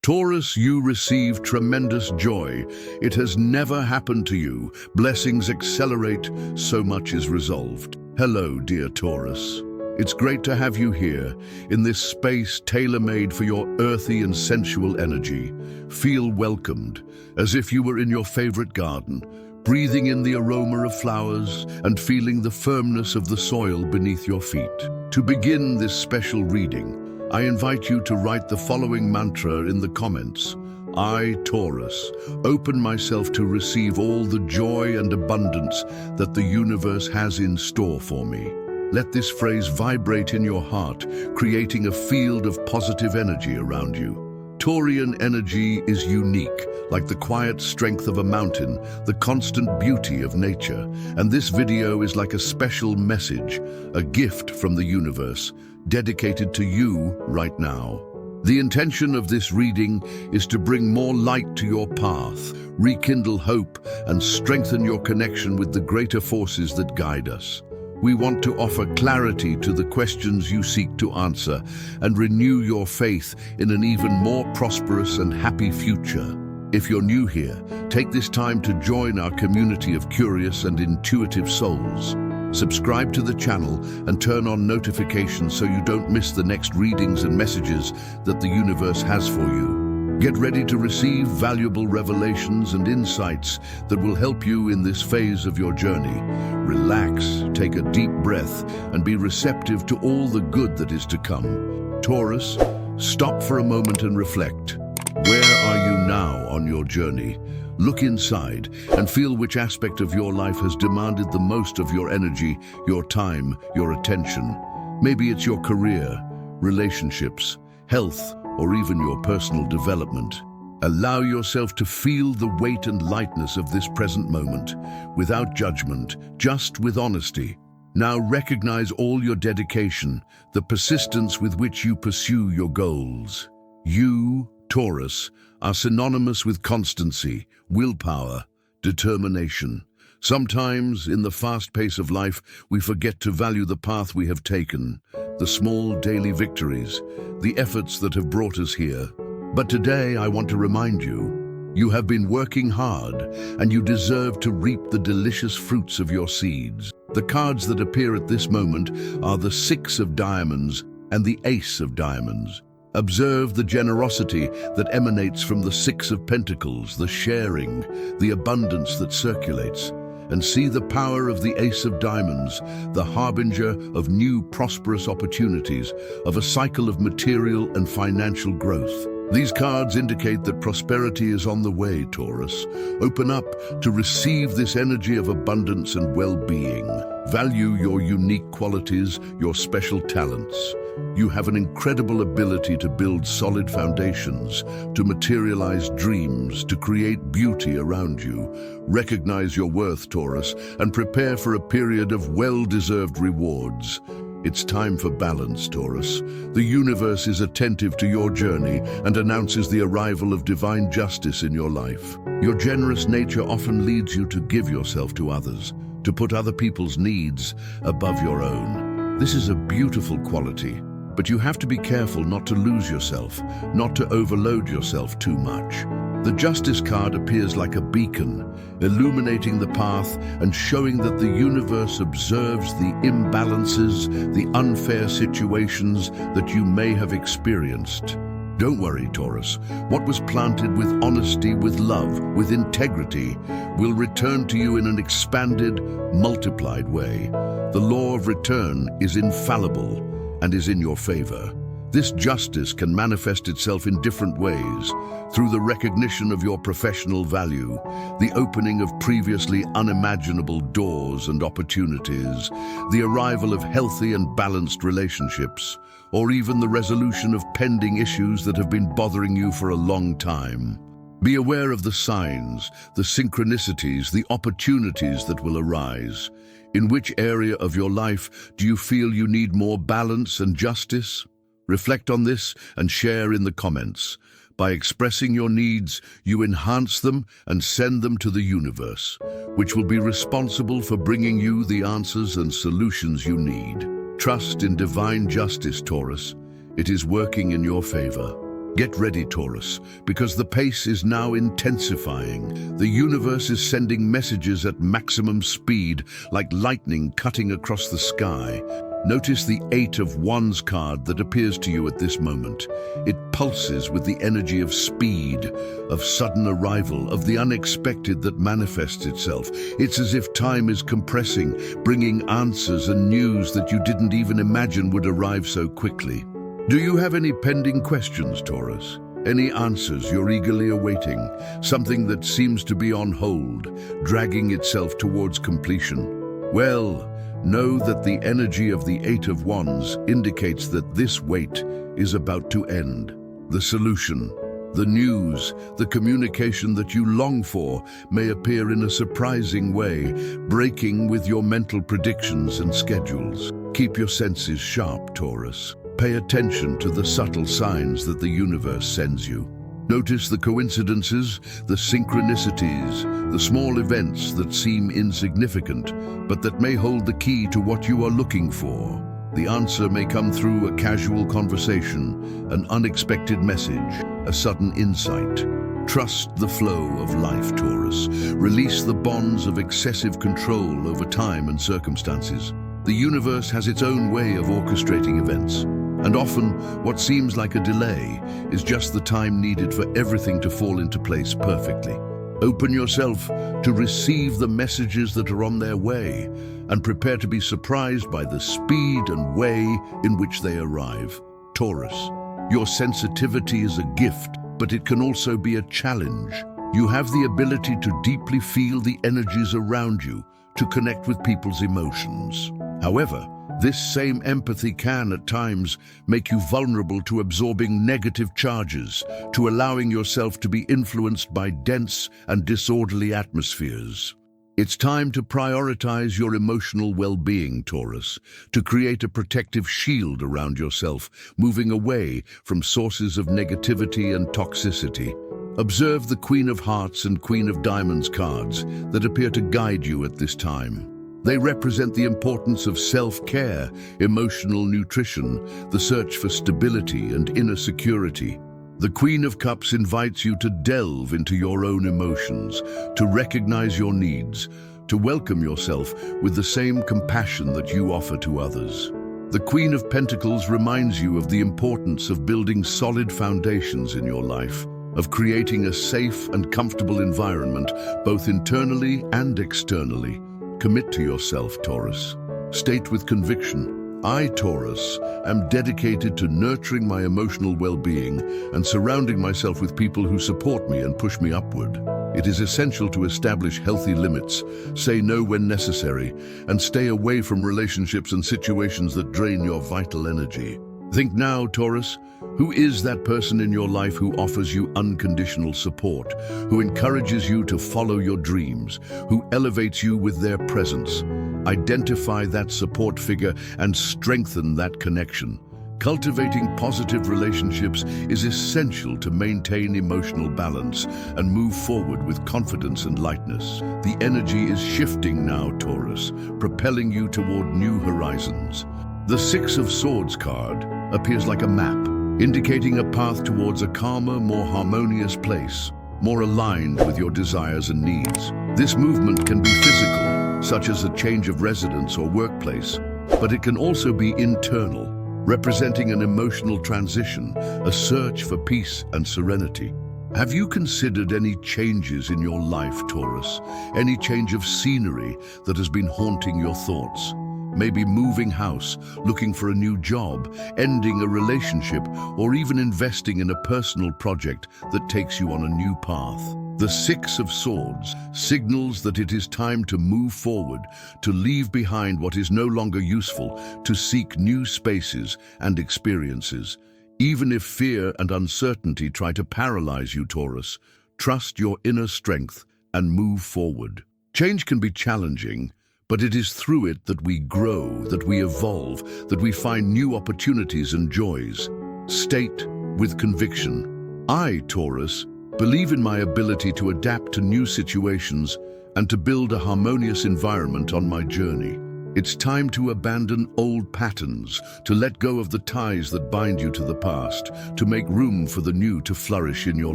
Taurus, you receive tremendous joy. It has never happened to you. Blessings accelerate, so much is resolved. Hello, dear Taurus. It's great to have you here, in this space tailor-made for your earthy and sensual energy. Feel welcomed, as if you were in your favorite garden, breathing in the aroma of flowers and feeling the firmness of the soil beneath your feet. To begin this special reading, I invite you to write the following mantra in the comments. I, Taurus, open myself to receive all the joy and abundance that the universe has in store for me. Let this phrase vibrate in your heart, creating a field of positive energy around you. Taurian energy is unique, like the quiet strength of a mountain, the constant beauty of nature. And this video is like a special message, a gift from the universe, dedicated to you right now. The intention of this reading is to bring more light to your path, rekindle hope, and strengthen your connection with the greater forces that guide us. We want to offer clarity to the questions you seek to answer and renew your faith in an even more prosperous and happy future. If you're new here, take this time to join our community of curious and intuitive souls. Subscribe to the channel and turn on notifications so you don't miss the next readings and messages that the universe has for you. Get ready to receive valuable revelations and insights that will help you in this phase of your journey. Relax, take a deep breath, and be receptive to all the good that is to come. Taurus, stop for a moment and reflect. Where are you now on your journey? Look inside and feel which aspect of your life has demanded the most of your energy, your time, your attention. Maybe it's your career, relationships, health, or even your personal development. Allow yourself to feel the weight and lightness of this present moment, without judgment, just with honesty. Now recognize all your dedication, the persistence with which you pursue your goals. You, Taurus, are synonymous with constancy, willpower, determination. Sometimes, in the fast pace of life, we forget to value the path we have taken, the small daily victories, the efforts that have brought us here. But today I want to remind you, you have been working hard and you deserve to reap the delicious fruits of your seeds. The cards that appear at this moment are the Six of Diamonds and the Ace of Diamonds. Observe the generosity that emanates from the Six of Pentacles, the sharing, the abundance that circulates. And see the power of the Ace of Diamonds, the harbinger of new prosperous opportunities, of a cycle of material and financial growth. These cards indicate that prosperity is on the way, Taurus. Open up to receive this energy of abundance and well-being. Value your unique qualities, your special talents. You have an incredible ability to build solid foundations, to materialize dreams, to create beauty around you. Recognize your worth, Taurus, and prepare for a period of well-deserved rewards. It's time for balance, Taurus. The universe is attentive to your journey and announces the arrival of divine justice in your life. Your generous nature often leads you to give yourself to others, to put other people's needs above your own. This is a beautiful quality, but you have to be careful not to lose yourself, not to overload yourself too much. The Justice card appears like a beacon, illuminating the path and showing that the universe observes the imbalances, the unfair situations that you may have experienced. Don't worry, Taurus. What was planted with honesty, with love, with integrity, will return to you in an expanded, multiplied way. The law of return is infallible and is in your favor. This justice can manifest itself in different ways, through the recognition of your professional value, the opening of previously unimaginable doors and opportunities, the arrival of healthy and balanced relationships, or even the resolution of pending issues that have been bothering you for a long time. Be aware of the signs, the synchronicities, the opportunities that will arise. In which area of your life do you feel you need more balance and justice? Reflect on this and share in the comments. By expressing your needs, you enhance them and send them to the universe, which will be responsible for bringing you the answers and solutions you need. Trust in divine justice, Taurus. It is working in your favor. Get ready, Taurus, because the pace is now intensifying. The universe is sending messages at maximum speed, like lightning cutting across the sky. Notice the Eight of Wands card that appears to you at this moment. It pulses with the energy of speed, of sudden arrival, of the unexpected that manifests itself. It's as if time is compressing, bringing answers and news that you didn't even imagine would arrive so quickly. Do you have any pending questions, Taurus? Any answers you're eagerly awaiting? Something that seems to be on hold, dragging itself towards completion? Well, know that the energy of the Eight of Wands indicates that this wait is about to end. The solution, the news, the communication that you long for may appear in a surprising way, breaking with your mental predictions and schedules. Keep your senses sharp, Taurus. Pay attention to the subtle signs that the universe sends you. Notice the coincidences, the synchronicities, the small events that seem insignificant, but that may hold the key to what you are looking for. The answer may come through a casual conversation, an unexpected message, a sudden insight. Trust the flow of life, Taurus. Release the bonds of excessive control over time and circumstances. The universe has its own way of orchestrating events. And often, what seems like a delay is just the time needed for everything to fall into place perfectly. Open yourself to receive the messages that are on their way and prepare to be surprised by the speed and way in which they arrive. Taurus, your sensitivity is a gift, but it can also be a challenge. You have the ability to deeply feel the energies around you, to connect with people's emotions. However, this same empathy can, at times, make you vulnerable to absorbing negative charges, to allowing yourself to be influenced by dense and disorderly atmospheres. It's time to prioritize your emotional well-being, Taurus, to create a protective shield around yourself, moving away from sources of negativity and toxicity. Observe the Queen of Hearts and Queen of Diamonds cards that appear to guide you at this time. They represent the importance of self-care, emotional nutrition, the search for stability and inner security. The Queen of Cups invites you to delve into your own emotions, to recognize your needs, to welcome yourself with the same compassion that you offer to others. The Queen of Pentacles reminds you of the importance of building solid foundations in your life, of creating a safe and comfortable environment, both internally and externally. Commit to yourself, Taurus. State with conviction, I, Taurus, am dedicated to nurturing my emotional well-being and surrounding myself with people who support me and push me upward. It is essential to establish healthy limits, say no when necessary, and stay away from relationships and situations that drain your vital energy. Think now, Taurus. Who is that person in your life who offers you unconditional support, who encourages you to follow your dreams, who elevates you with their presence? Identify that support figure and strengthen that connection. Cultivating positive relationships is essential to maintain emotional balance and move forward with confidence and lightness. The energy is shifting now, Taurus, propelling you toward new horizons. The Six of Swords card appears like a map, indicating a path towards a calmer, more harmonious place, more aligned with your desires and needs. This movement can be physical, such as a change of residence or workplace, but it can also be internal, representing an emotional transition, a search for peace and serenity. Have you considered any changes in your life, Taurus? Any change of scenery that has been haunting your thoughts? Maybe moving house, looking for a new job, ending a relationship, or even investing in a personal project that takes you on a new path. The Six of Swords signals that it is time to move forward, to leave behind what is no longer useful, to seek new spaces and experiences. Even if fear and uncertainty try to paralyze you, Taurus, trust your inner strength and move forward. Change can be challenging, but it is through it that we grow, that we evolve, that we find new opportunities and joys. State with conviction, I, Taurus, believe in my ability to adapt to new situations and to build a harmonious environment on my journey. It's time to abandon old patterns, to let go of the ties that bind you to the past, to make room for the new to flourish in your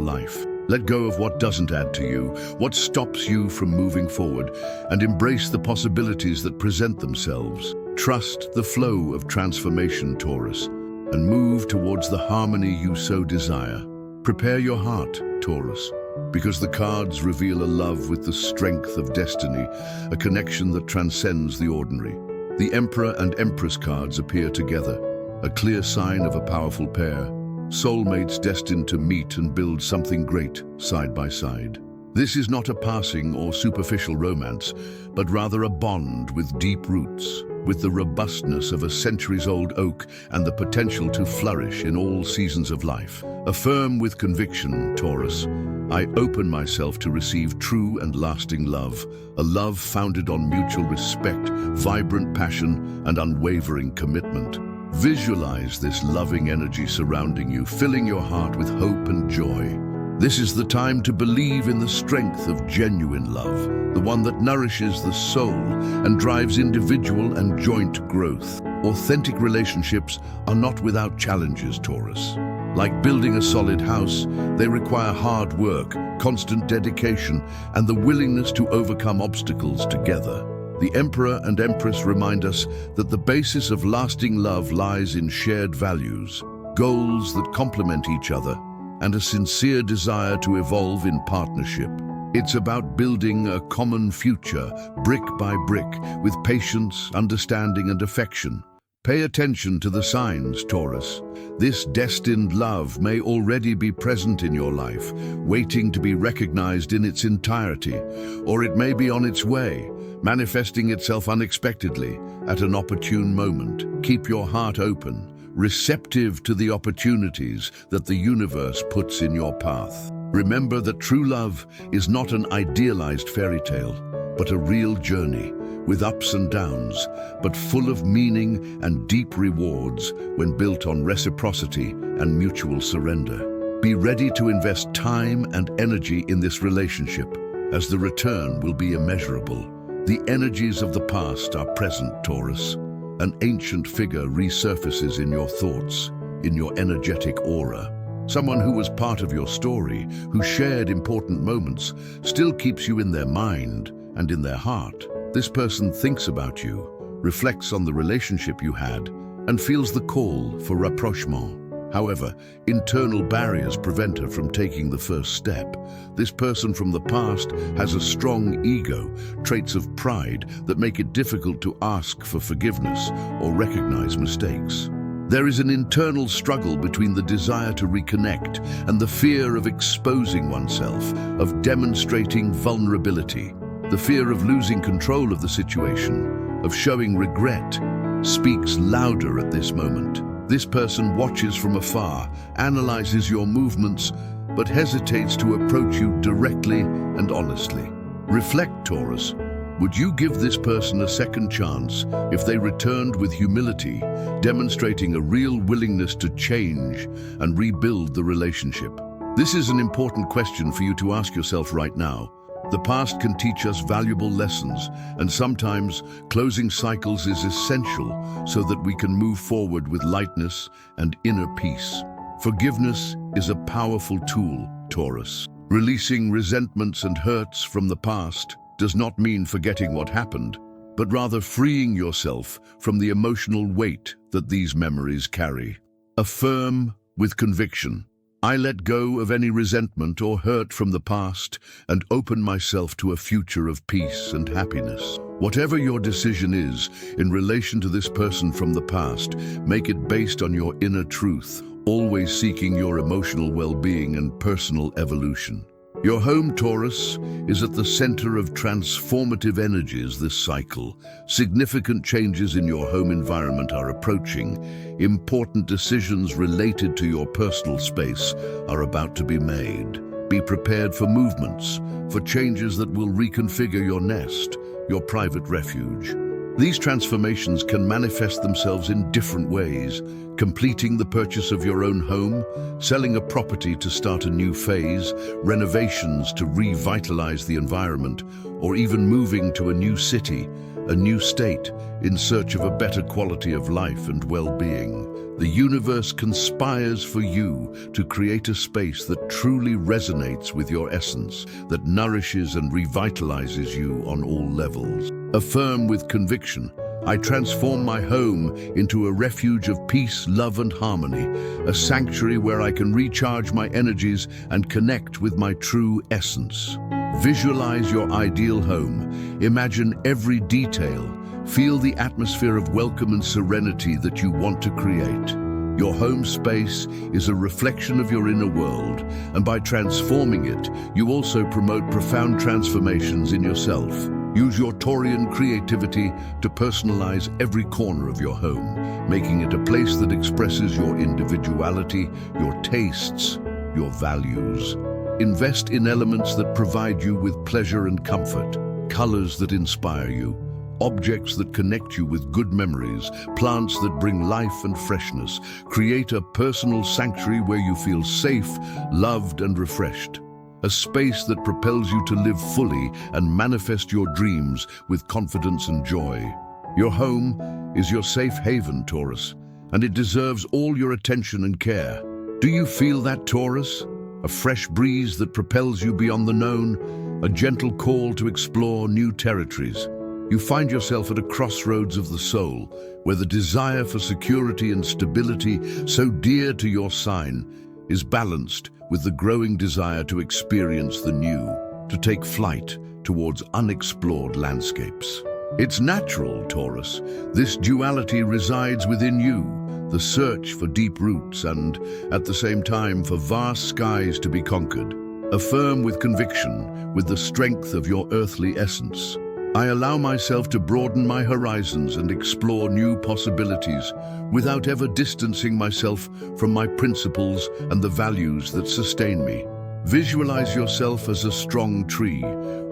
life. Let go of what doesn't add to you, what stops you from moving forward, and embrace the possibilities that present themselves. Trust the flow of transformation, Taurus, and move towards the harmony you so desire. Prepare your heart, Taurus, because the cards reveal a love with the strength of destiny, a connection that transcends the ordinary. The Emperor and Empress cards appear together, a clear sign of a powerful pair, soulmates destined to meet and build something great side by side. This is not a passing or superficial romance, but rather a bond with deep roots, with the robustness of a centuries-old oak and the potential to flourish in all seasons of life. Affirm with conviction, Taurus, I open myself to receive true and lasting love, a love founded on mutual respect, vibrant passion, and unwavering commitment. Visualize this loving energy surrounding you, filling your heart with hope and joy. This is the time to believe in the strength of genuine love, the one that nourishes the soul and drives individual and joint growth. Authentic relationships are not without challenges, Taurus. Like building a solid house, they require hard work, constant dedication, and the willingness to overcome obstacles together. The Emperor and Empress remind us that the basis of lasting love lies in shared values, goals that complement each other, and a sincere desire to evolve in partnership. It's about building a common future, brick by brick, with patience, understanding, and affection. Pay attention to the signs, Taurus. This destined love may already be present in your life, waiting to be recognized in its entirety, or it may be on its way, manifesting itself unexpectedly at an opportune moment. Keep your heart open, receptive to the opportunities that the universe puts in your path. Remember that true love is not an idealized fairy tale, but a real journey, with ups and downs, but full of meaning and deep rewards when built on reciprocity and mutual surrender. Be ready to invest time and energy in this relationship, as the return will be immeasurable. The energies of the past are present, Taurus. An ancient figure resurfaces in your thoughts, in your energetic aura. Someone who was part of your story, who shared important moments, still keeps you in their mind and in their heart. This person thinks about you, reflects on the relationship you had, and feels the call for rapprochement. However, internal barriers prevent her from taking the first step. This person from the past has a strong ego, traits of pride that make it difficult to ask for forgiveness or recognize mistakes. There is an internal struggle between the desire to reconnect and the fear of exposing oneself, of demonstrating vulnerability. The fear of losing control of the situation, of showing regret, speaks louder at this moment. This person watches from afar, analyzes your movements, but hesitates to approach you directly and honestly. Reflect, Taurus. Would you give this person a second chance if they returned with humility, demonstrating a real willingness to change and rebuild the relationship? This is an important question for you to ask yourself right now. The past can teach us valuable lessons, and sometimes closing cycles is essential so that we can move forward with lightness and inner peace. Forgiveness is a powerful tool, Taurus. Releasing resentments and hurts from the past does not mean forgetting what happened, but rather freeing yourself from the emotional weight that these memories carry. Affirm with conviction. I let go of any resentment or hurt from the past and open myself to a future of peace and happiness. Whatever your decision is in relation to this person from the past, make it based on your inner truth, always seeking your emotional well-being and personal evolution. Your home, Taurus, is at the center of transformative energies this cycle. Significant changes in your home environment are approaching. Important decisions related to your personal space are about to be made. Be prepared for movements, for changes that will reconfigure your nest, your private refuge. These transformations can manifest themselves in different ways: completing the purchase of your own home, selling a property to start a new phase, renovations to revitalize the environment, or even moving to a new city, a new state, in search of a better quality of life and well-being. The universe conspires for you to create a space that truly resonates with your essence, that nourishes and revitalizes you on all levels. Affirm with conviction, I transform my home into a refuge of peace, love and harmony, a sanctuary where I can recharge my energies and connect with my true essence. Visualize your ideal home. Imagine every detail. Feel the atmosphere of welcome and serenity that you want to create. Your home space is a reflection of your inner world, and by transforming it, you also promote profound transformations in yourself. Use your Taurian creativity to personalize every corner of your home, making it a place that expresses your individuality, your tastes, your values. Invest in elements that provide you with pleasure and comfort, colors that inspire you, objects that connect you with good memories, plants that bring life and freshness. Create a personal sanctuary where you feel safe, loved and refreshed. A space that propels you to live fully and manifest your dreams with confidence and joy. Your home is your safe haven, Taurus, and it deserves all your attention and care. Do you feel that, Taurus? A fresh breeze that propels you beyond the known, a gentle call to explore new territories. You find yourself at a crossroads of the soul, where the desire for security and stability, so dear to your sign, is balanced with the growing desire to experience the new, to take flight towards unexplored landscapes. It's natural, Taurus. This duality resides within you, the search for deep roots and, at the same time, for vast skies to be conquered. Affirm with conviction, with the strength of your earthly essence. I allow myself to broaden my horizons and explore new possibilities without ever distancing myself from my principles and the values that sustain me. Visualize yourself as a strong tree,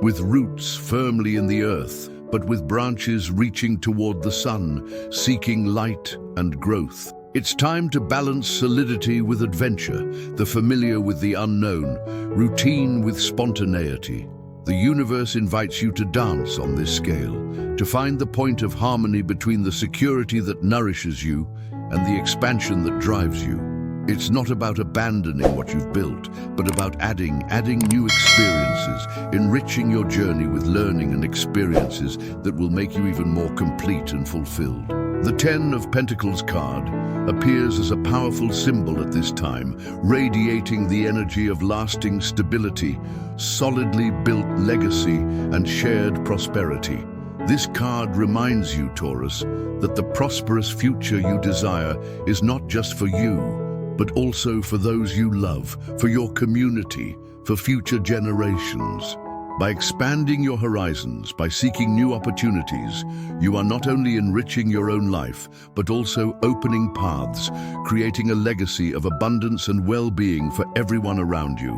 with roots firmly in the earth, but with branches reaching toward the sun, seeking light and growth. It's time to balance solidity with adventure, the familiar with the unknown, routine with spontaneity. The universe invites you to dance on this scale, to find the point of harmony between the security that nourishes you and the expansion that drives you. It's not about abandoning what you've built, but about adding new experiences, enriching your journey with learning and experiences that will make you even more complete and fulfilled. The Ten of Pentacles card appears as a powerful symbol at this time, radiating the energy of lasting stability, solidly built legacy, and shared prosperity. This card reminds you, Taurus, that the prosperous future you desire is not just for you, but also for those you love, for your community, for future generations. By expanding your horizons, by seeking new opportunities, you are not only enriching your own life, but also opening paths, creating a legacy of abundance and well-being for everyone around you.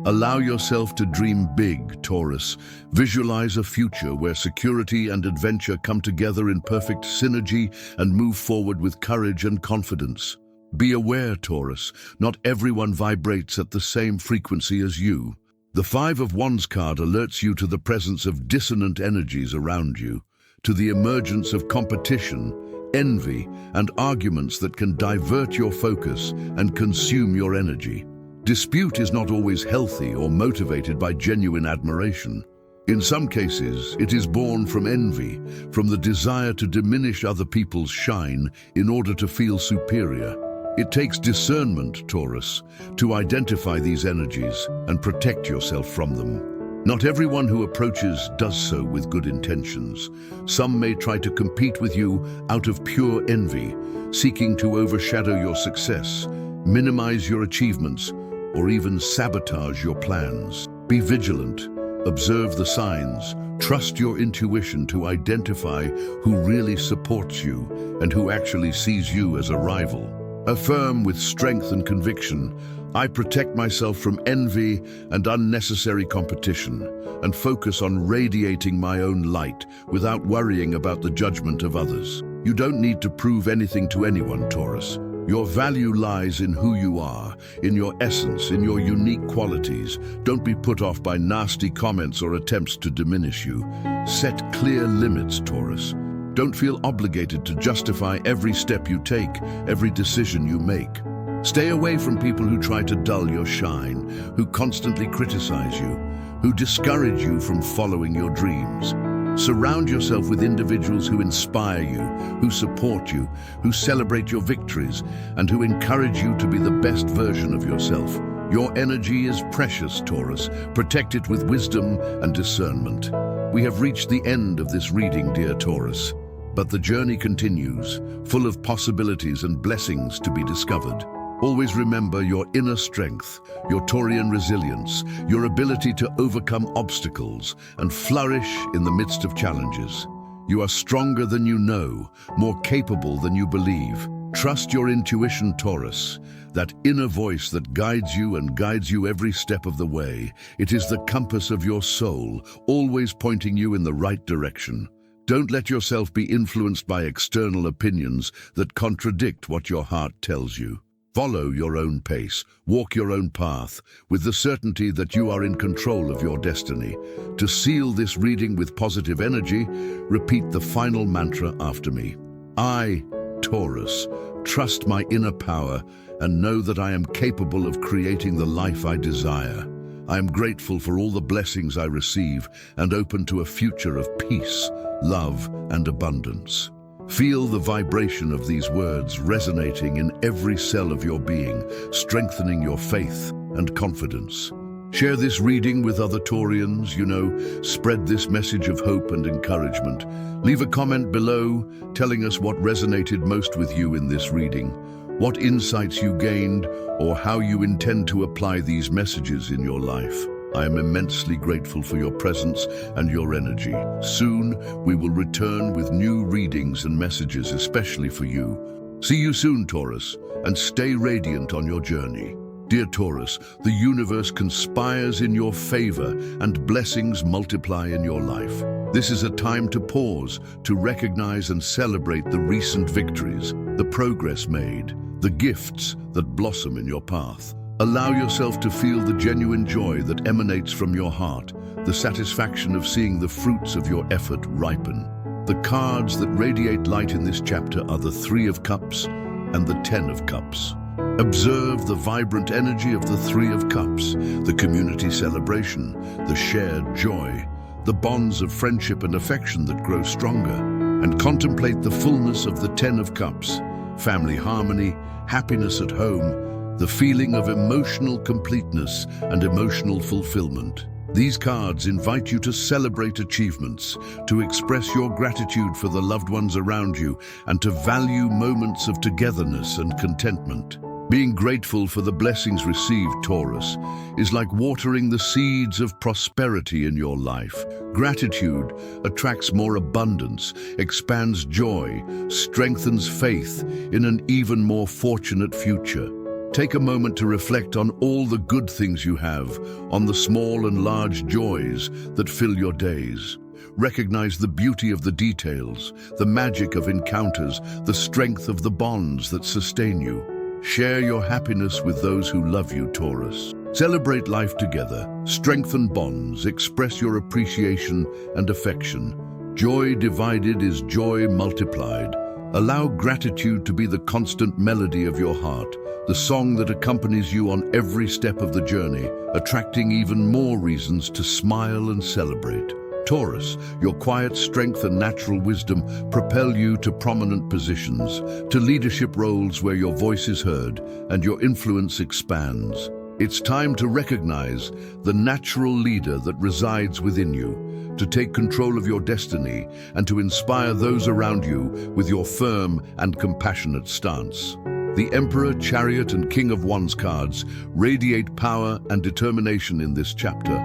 Allow yourself to dream big, Taurus. Visualize a future where security and adventure come together in perfect synergy and move forward with courage and confidence. Be aware, Taurus, not everyone vibrates at the same frequency as you. The Five of Wands card alerts you to the presence of dissonant energies around you, to the emergence of competition, envy, and arguments that can divert your focus and consume your energy. Dispute is not always healthy or motivated by genuine admiration. In some cases, it is born from envy, from the desire to diminish other people's shine in order to feel superior. It takes discernment, Taurus, to identify these energies and protect yourself from them. Not everyone who approaches does so with good intentions. Some may try to compete with you out of pure envy, seeking to overshadow your success, minimize your achievements, or even sabotage your plans. Be vigilant, observe the signs, trust your intuition to identify who really supports you and who actually sees you as a rival. Affirm with strength and conviction, I protect myself from envy and unnecessary competition, and focus on radiating my own light without worrying about the judgment of others. You don't need to prove anything to anyone, Taurus. Your value lies in who you are, in your essence, in your unique qualities. Don't be put off by nasty comments or attempts to diminish you. Set clear limits, Taurus. Don't feel obligated to justify every step you take, every decision you make. Stay away from people who try to dull your shine, who constantly criticize you, who discourage you from following your dreams. Surround yourself with individuals who inspire you, who support you, who celebrate your victories, and who encourage you to be the best version of yourself. Your energy is precious, Taurus. Protect it with wisdom and discernment. We have reached the end of this reading, dear Taurus. But the journey continues, full of possibilities and blessings to be discovered. Always remember your inner strength, your Taurian resilience, your ability to overcome obstacles and flourish in the midst of challenges. You are stronger than you know, more capable than you believe. Trust your intuition, Taurus, that inner voice that guides you every step of the way. It is the compass of your soul, always pointing you in the right direction. Don't let yourself be influenced by external opinions that contradict what your heart tells you. Follow your own pace, walk your own path, with the certainty that you are in control of your destiny. To seal this reading with positive energy, repeat the final mantra after me. I, Taurus, trust my inner power and know that I am capable of creating the life I desire. I am grateful for all the blessings I receive and open to a future of peace, love, and abundance. Feel the vibration of these words resonating in every cell of your being, strengthening your faith and confidence. Share this reading with other Taurians, spread this message of hope and encouragement. Leave a comment below telling us what resonated most with you in this reading, what insights you gained, or how you intend to apply these messages in your life. I am immensely grateful for your presence and your energy. Soon, we will return with new readings and messages especially for you. See you soon, Taurus, and stay radiant on your journey. Dear Taurus, the universe conspires in your favor and blessings multiply in your life. This is a time to pause, to recognize and celebrate the recent victories, the progress made, the gifts that blossom in your path. Allow yourself to feel the genuine joy that emanates from your heart, the satisfaction of seeing the fruits of your effort ripen. The cards that radiate light in this chapter are the 3 of Cups and the 10 of Cups. Observe the vibrant energy of the 3 of Cups, the community celebration, the shared joy, the bonds of friendship and affection that grow stronger, and contemplate the fullness of the 10 of Cups, family harmony, happiness at home, the feeling of emotional completeness and emotional fulfillment. These cards invite you to celebrate achievements, to express your gratitude for the loved ones around you, and to value moments of togetherness and contentment. Being grateful for the blessings received, Taurus, is like watering the seeds of prosperity in your life. Gratitude attracts more abundance, expands joy, strengthens faith in an even more fortunate future. Take a moment to reflect on all the good things you have, on the small and large joys that fill your days. Recognize the beauty of the details, the magic of encounters, the strength of the bonds that sustain you. Share your happiness with those who love you, Taurus. Celebrate life together, strengthen bonds, express your appreciation and affection. Joy divided is joy multiplied. Allow gratitude to be the constant melody of your heart, the song that accompanies you on every step of the journey, attracting even more reasons to smile and celebrate. Taurus, your quiet strength and natural wisdom propel you to prominent positions, to leadership roles where your voice is heard and your influence expands. It's time to recognize the natural leader that resides within you, to take control of your destiny and to inspire those around you with your firm and compassionate stance. The Emperor, Chariot, and King of Wands cards radiate power and determination in this chapter.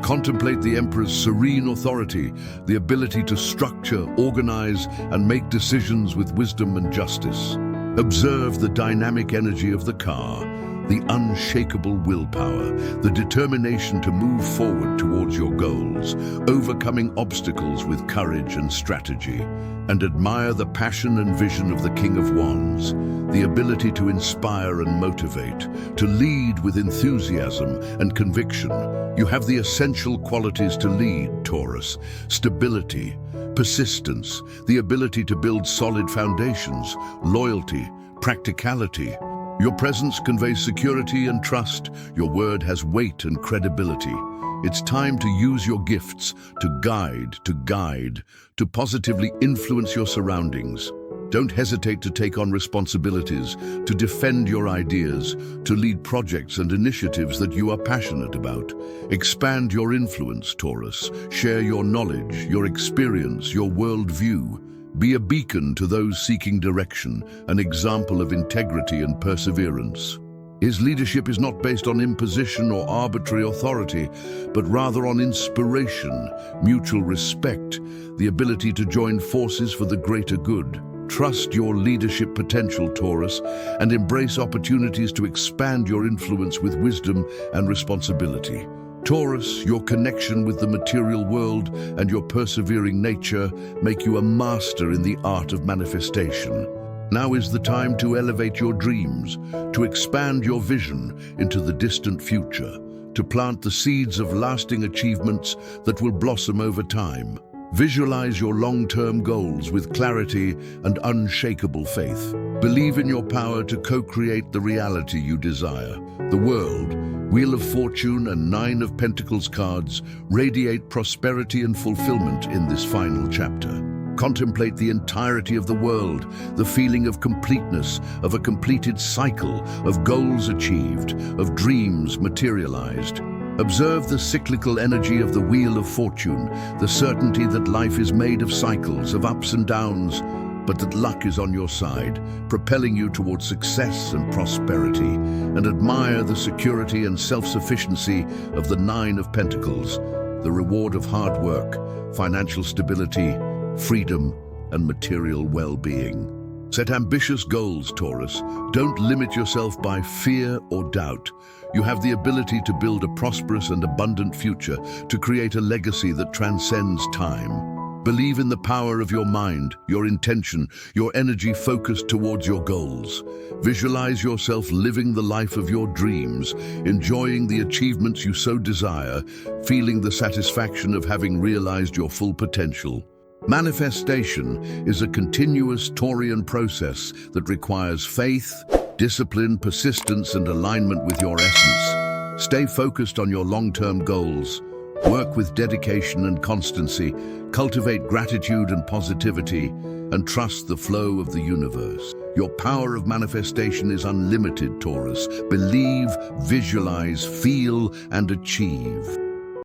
Contemplate the Emperor's serene authority, the ability to structure, organize, and make decisions with wisdom and justice. Observe the dynamic energy of the car, the unshakable willpower, the determination to move forward towards your goals, overcoming obstacles with courage and strategy. And admire the passion and vision of the King of Wands, the ability to inspire and motivate, to lead with enthusiasm and conviction. You have the essential qualities to lead, Taurus: stability, persistence, the ability to build solid foundations, loyalty, practicality. Your presence conveys security and trust. Your word has weight and credibility. It's time to use your gifts to guide, to positively influence your surroundings. Don't hesitate to take on responsibilities, to defend your ideas, to lead projects and initiatives that you are passionate about. Expand your influence, Taurus. Share your knowledge, your experience, your worldview. Be a beacon to those seeking direction, an example of integrity and perseverance. His leadership is not based on imposition or arbitrary authority, but rather on inspiration, mutual respect, the ability to join forces for the greater good. Trust your leadership potential, Taurus, and embrace opportunities to expand your influence with wisdom and responsibility. Taurus, your connection with the material world and your persevering nature make you a master in the art of manifestation. Now is the time to elevate your dreams, to expand your vision into the distant future, to plant the seeds of lasting achievements that will blossom over time. Visualize your long-term goals with clarity and unshakable faith. Believe in your power to co-create the reality you desire. The world, Wheel of Fortune and Nine of Pentacles cards radiate prosperity and fulfillment in this final chapter. Contemplate the entirety of the world, the feeling of completeness, of a completed cycle, of goals achieved, of dreams materialized. Observe the cyclical energy of the Wheel of Fortune, the certainty that life is made of cycles, of ups and downs, but that luck is on your side, propelling you towards success and prosperity. And admire the security and self-sufficiency of the Nine of Pentacles, the reward of hard work, financial stability, freedom, and material well-being. Set ambitious goals, Taurus. Don't limit yourself by fear or doubt. You have the ability to build a prosperous and abundant future, to create a legacy that transcends time. Believe in the power of your mind, your intention, your energy focused towards your goals. Visualize yourself living the life of your dreams, enjoying the achievements you so desire, feeling the satisfaction of having realized your full potential. Manifestation is a continuous Taurian process that requires faith, discipline, persistence, and alignment with your essence. Stay focused on your long-term goals. Work with dedication and constancy. Cultivate gratitude and positivity, and trust the flow of the universe. Your power of manifestation is unlimited, Taurus. Believe, visualize, feel, and achieve.